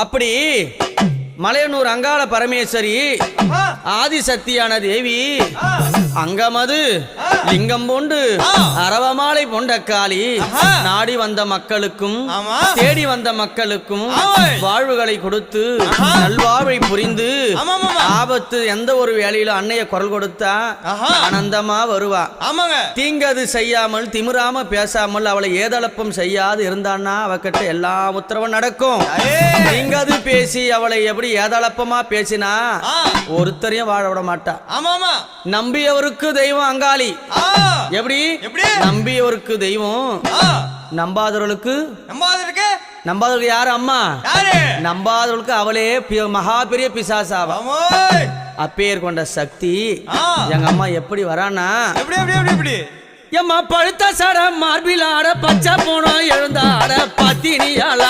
அப்படி மலையனூர் அங்காள பரமேஸ்வரி ஆதிசக்தியான தேவி அங்கமது லிங்கம் போண்டு அரவமாலை பொண்டக்காளி நாடி வந்த மக்களுக்கும் தேடி வந்த மக்களுக்கும் வாழ்வுகளை கொடுத்து நல்வாழ்வை புரிந்து ஆபத்து எந்த ஒரு வேலையில அன்னைய குரல் கொடுத்தா ஆனந்தமா வருவா. தீங்கது செய்யாமல் திமிராம பேசாமல் அவளை ஏதளப்பம் செய்யாது இருந்தான்னா அவகிட்ட எல்லா உத்தரவும் நடக்கும். தீங்கது பேசி அவளை எப்படி ஏதளப்பமா பேசினா ஒருத்தரையும் வாழ விட மாட்டா. நம்பியவருக்கு தெய்வம் அங்காளி. எப்படி நம்பியவருக்கு தெய்வம், நம்பாதவர்களுக்கு யாரு அம்மா, நம்பாதவர்களுக்கு அவளே மகா பெரிய பிசாசாவா. அப்பேர் கொண்ட சக்தி எங்க அம்மா எப்படி வரானா, எம்மா பழுத்த சட மார்பில் ஆட பச்சை போனோம் எழுந்தாட பத்தினியால